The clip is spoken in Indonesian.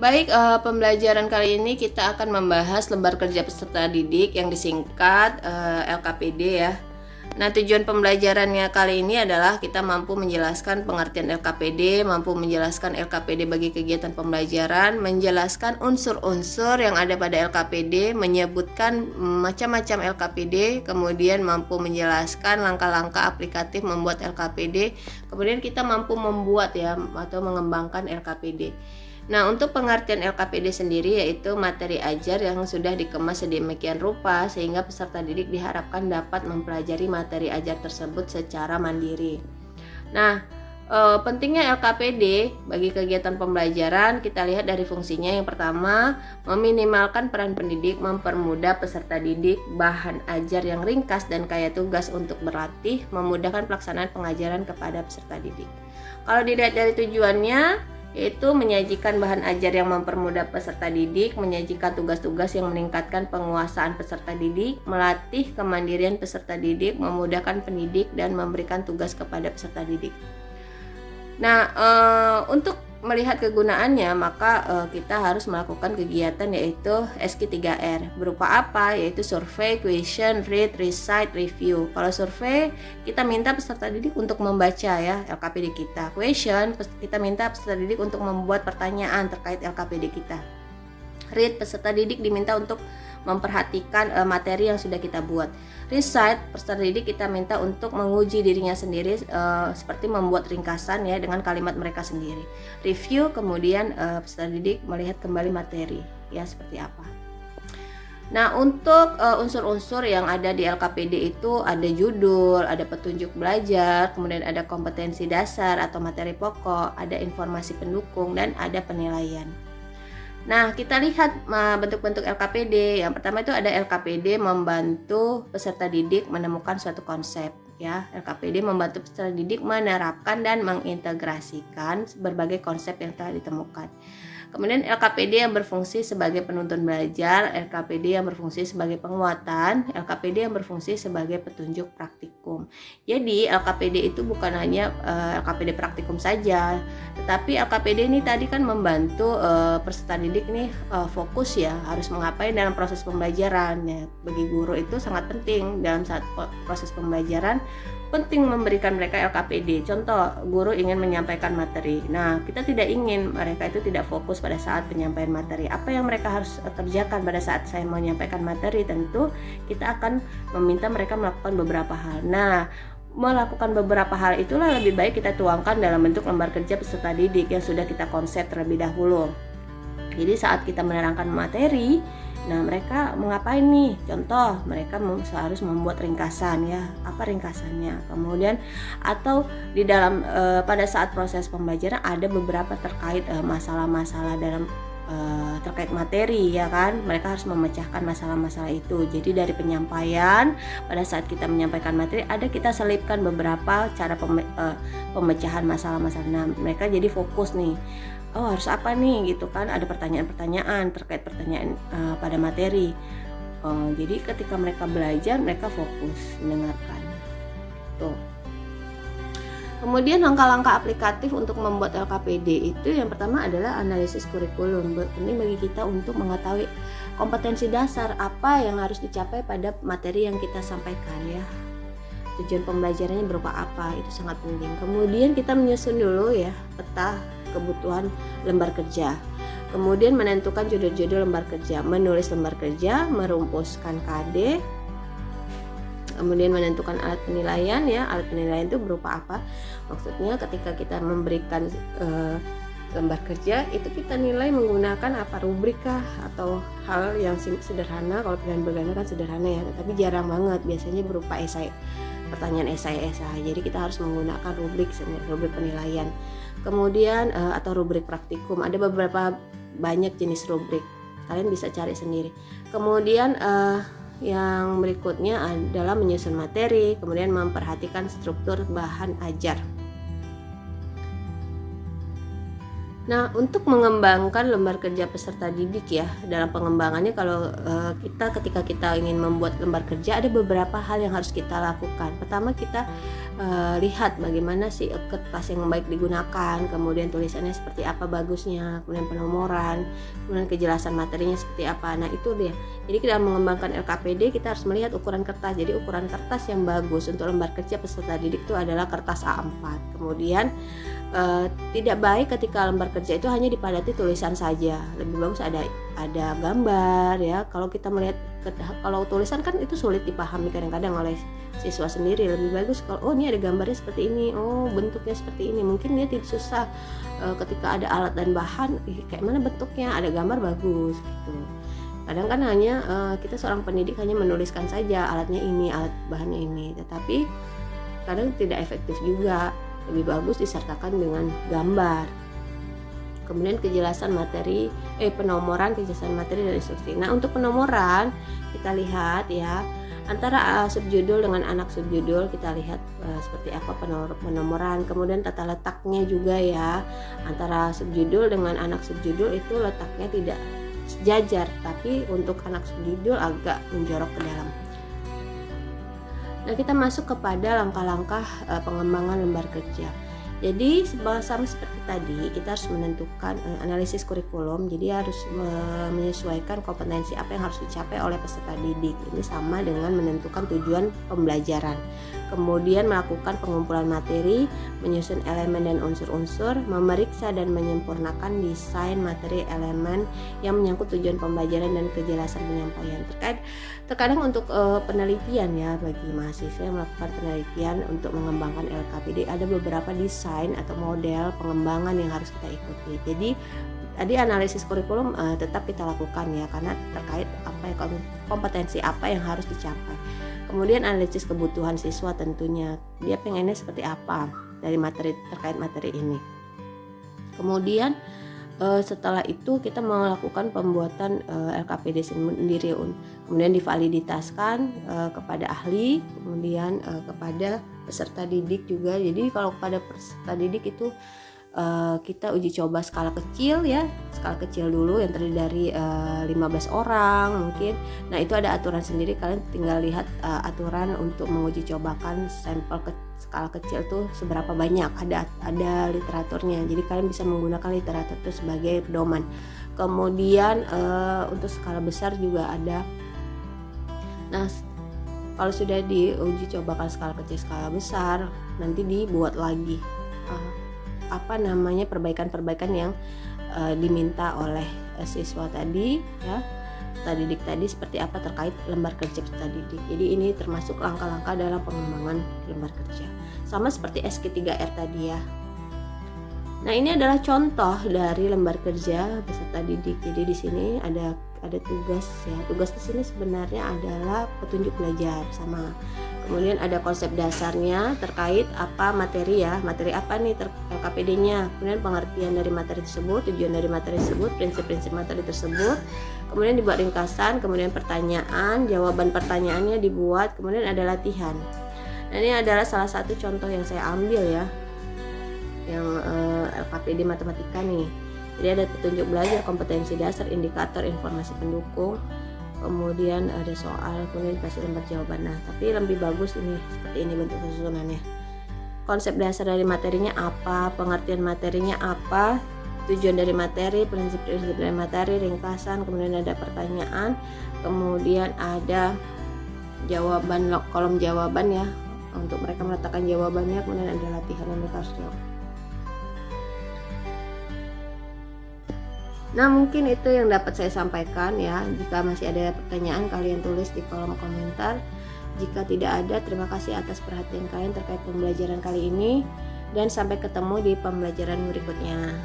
Baik, pembelajaran kali ini kita akan membahas lembar kerja peserta didik yang disingkat LKPD ya. Nah, tujuan pembelajarannya kali ini adalah kita mampu menjelaskan pengertian LKPD, mampu menjelaskan LKPD bagi kegiatan pembelajaran, menjelaskan unsur-unsur yang ada pada LKPD, menyebutkan macam-macam LKPD, kemudian mampu menjelaskan langkah-langkah aplikatif membuat LKPD, kemudian kita mampu membuat ya atau mengembangkan LKPD. Nah, untuk pengertian LKPD sendiri yaitu materi ajar yang sudah dikemas sedemikian rupa sehingga peserta didik diharapkan dapat mempelajari materi ajar tersebut secara mandiri. Nah, pentingnya LKPD bagi kegiatan pembelajaran kita lihat dari fungsinya. Yang pertama, meminimalkan peran pendidik, mempermudah peserta didik, bahan ajar yang ringkas dan kaya tugas untuk berlatih, memudahkan pelaksanaan pengajaran kepada peserta didik. Kalau dilihat dari tujuannya, yaitu menyajikan bahan ajar yang mempermudah peserta didik, menyajikan tugas-tugas yang meningkatkan penguasaan peserta didik, melatih kemandirian peserta didik, memudahkan pendidik, dan memberikan tugas kepada peserta didik. Nah, untuk melihat kegunaannya maka kita harus melakukan kegiatan yaitu SQ3R. Berupa apa? Yaitu survei, question, read, recite, review. Kalau survei kita minta peserta didik untuk membaca ya LKPD kita. Question kita minta peserta didik untuk membuat pertanyaan terkait LKPD kita. Read, peserta didik diminta untuk memperhatikan materi yang sudah kita buat. Recite, peserta didik kita minta untuk menguji dirinya sendiri seperti membuat ringkasan ya dengan kalimat mereka sendiri. Review, kemudian peserta didik melihat kembali materi ya seperti apa. Nah, untuk unsur-unsur yang ada di LKPD itu ada judul, ada petunjuk belajar, kemudian ada kompetensi dasar atau materi pokok, ada informasi pendukung, dan ada penilaian. Nah, kita lihat bentuk-bentuk LKPD. Yang pertama itu ada LKPD membantu peserta didik menemukan suatu konsep ya. LKPD membantu peserta didik menerapkan dan mengintegrasikan berbagai konsep yang telah ditemukan. Kemudian LKPD yang berfungsi sebagai penuntun belajar, LKPD yang berfungsi sebagai penguatan, LKPD yang berfungsi sebagai petunjuk praktikum. Jadi LKPD itu bukan hanya LKPD praktikum saja, tetapi LKPD ini tadi kan membantu peserta didik nih fokus ya, harus mengapain dalam proses pembelajaran ya. Bagi guru itu sangat penting dalam saat proses pembelajaran, penting memberikan mereka LKPD. Contoh, guru ingin menyampaikan materi. Nah, kita tidak ingin mereka itu tidak fokus pada saat penyampaian materi. Apa yang mereka harus kerjakan pada saat saya menyampaikan materi? Tentu kita akan meminta mereka melakukan beberapa hal. Nah, melakukan beberapa hal itulah lebih baik kita tuangkan dalam bentuk lembar kerja peserta didik yang sudah kita konsep terlebih dahulu. Jadi saat kita menerangkan materi, nah mereka mengapain nih? Contoh, mereka harus membuat ringkasan ya. Apa ringkasannya? Kemudian atau di dalam pada saat proses pembelajaran ada beberapa terkait masalah-masalah dalam terkait materi ya kan. Mereka harus memecahkan masalah-masalah itu. Jadi dari penyampaian pada saat kita menyampaikan materi ada kita selipkan beberapa cara pemecahan masalah-masalah. Nah, mereka jadi fokus nih. Oh, harus apa nih gitu kan, ada pertanyaan-pertanyaan terkait pertanyaan pada materi. Jadi ketika mereka belajar mereka fokus mendengarkan tuh. Kemudian langkah-langkah aplikatif untuk membuat LKPD itu yang pertama adalah analisis kurikulum. Penting bagi kita untuk mengetahui kompetensi dasar apa yang harus dicapai pada materi yang kita sampaikan ya. Tujuan pembelajarannya berupa apa, itu sangat penting. Kemudian kita menyusun dulu ya peta kebutuhan lembar kerja. Kemudian menentukan judul-judul lembar kerja, menulis lembar kerja, merumuskan KD. Kemudian menentukan alat penilaian ya. Alat penilaian itu berupa apa? Maksudnya ketika kita memberikan lembar kerja itu kita nilai menggunakan apa, rubrik kah atau hal yang sederhana. Kalau pilihan berganda kan sederhana ya, tapi jarang banget, biasanya berupa esai, pertanyaan esai. Jadi kita harus menggunakan rubrik penilaian. Kemudian atau rubrik praktikum, ada beberapa banyak jenis rubrik, kalian bisa cari sendiri. Kemudian yang berikutnya adalah menyusun materi, kemudian memperhatikan struktur bahan ajar. Nah, untuk mengembangkan lembar kerja peserta didik ya, dalam pengembangannya kalau ketika kita ingin membuat lembar kerja ada beberapa hal yang harus kita lakukan. Pertama, kita lihat bagaimana sih kertas yang baik digunakan, kemudian tulisannya seperti apa bagusnya, kemudian penomoran, kemudian kejelasan materinya seperti apa. Nah, itu dia. Jadi dalam mengembangkan LKPD kita harus melihat ukuran kertas. Jadi ukuran kertas yang bagus untuk lembar kerja peserta didik itu adalah kertas A4. Kemudian tidak baik ketika lembar kerja itu hanya dipadati tulisan saja. Lebih bagus ada gambar ya. Kalau kita melihat, kalau tulisan kan itu sulit dipahami kadang-kadang oleh siswa sendiri. Lebih bagus kalau ini ada gambarnya seperti ini, bentuknya seperti ini. Mungkin dia tidak susah ketika ada alat dan bahan, kayak mana bentuknya, ada gambar bagus gitu. Kadang kan hanya kita seorang pendidik hanya menuliskan saja alatnya ini, alat bahannya ini, tetapi kadang tidak efektif juga. Lebih bagus disertakan dengan gambar. Kemudian kejelasan materi, penomoran, kejelasan materi dan instruksi. Nah, untuk penomoran kita lihat ya, antara subjudul dengan anak subjudul kita lihat seperti apa penomoran. Kemudian tata letaknya juga ya, antara subjudul dengan anak subjudul itu letaknya tidak sejajar, tapi untuk anak subjudul agak menjorok ke dalam. Nah, kita masuk kepada langkah-langkah pengembangan lembar kerja. Jadi sama seperti tadi, kita harus menentukan analisis kurikulum. Jadi harus menyesuaikan kompetensi apa yang harus dicapai oleh peserta didik. Ini sama dengan menentukan tujuan pembelajaran. Kemudian melakukan pengumpulan materi, menyusun elemen dan unsur-unsur, memeriksa dan menyempurnakan desain materi elemen yang menyangkut tujuan pembelajaran dan kejelasan penyampaian. Terkadang untuk penelitian ya, bagi mahasiswa yang melakukan penelitian untuk mengembangkan LKPD ada beberapa desain atau model pengembangan yang harus kita ikuti. Jadi tadi analisis kurikulum tetap kita lakukan ya, karena terkait kompetensi apa yang harus dicapai. Kemudian analisis kebutuhan siswa, tentunya dia pengennya seperti apa dari materi, terkait materi ini. Kemudian setelah itu kita melakukan pembuatan LKPD sendiri, kemudian divaliditaskan kepada ahli, kemudian kepada peserta didik juga. Jadi kalau kepada peserta didik itu kita uji coba skala kecil ya, skala kecil dulu yang terdiri dari 15 orang mungkin. Nah, itu ada aturan sendiri, kalian tinggal lihat aturan untuk menguji cobakan sampel skala kecil tuh seberapa banyak, ada literaturnya. Jadi kalian bisa menggunakan literatur itu sebagai pedoman. Kemudian untuk skala besar juga ada. Nah, kalau sudah diuji cobakan skala kecil, skala besar, nanti dibuat lagi perbaikan-perbaikan yang diminta oleh siswa tadi ya, peserta didik tadi, seperti apa terkait lembar kerja peserta didik. Jadi ini termasuk langkah-langkah dalam pengembangan lembar kerja, sama seperti SK3R tadi ya. Nah, ini adalah contoh dari lembar kerja peserta didik. Jadi di sini ada tugas ya. Tugas di sini sebenarnya adalah petunjuk belajar sama. Kemudian ada konsep dasarnya terkait apa materi ya. Materi apa nih LKPD-nya. Kemudian pengertian dari materi tersebut, tujuan dari materi tersebut, prinsip-prinsip materi tersebut. Kemudian dibuat ringkasan, kemudian pertanyaan, jawaban pertanyaannya dibuat, kemudian ada latihan. Nah, ini adalah salah satu contoh yang saya ambil ya, yang LKPD matematika nih. Jadi ada petunjuk belajar, kompetensi dasar, indikator, informasi pendukung, kemudian ada soal, kemudian kasih lembar jawaban. Nah, tapi lebih bagus ini seperti ini bentuk susunannya. Konsep dasar dari materinya apa, pengertian materinya apa, tujuan dari materi, prinsip-prinsip dari materi, ringkasan, kemudian ada pertanyaan, kemudian ada jawaban, kolom jawaban ya, untuk mereka meletakkan jawabannya, kemudian ada latihan yang mereka harus jawab. Nah, mungkin itu yang dapat saya sampaikan ya. Jika masih ada pertanyaan, kalian tulis di kolom komentar. Jika tidak ada, terima kasih atas perhatian kalian terkait pembelajaran kali ini, dan sampai ketemu di pembelajaran berikutnya.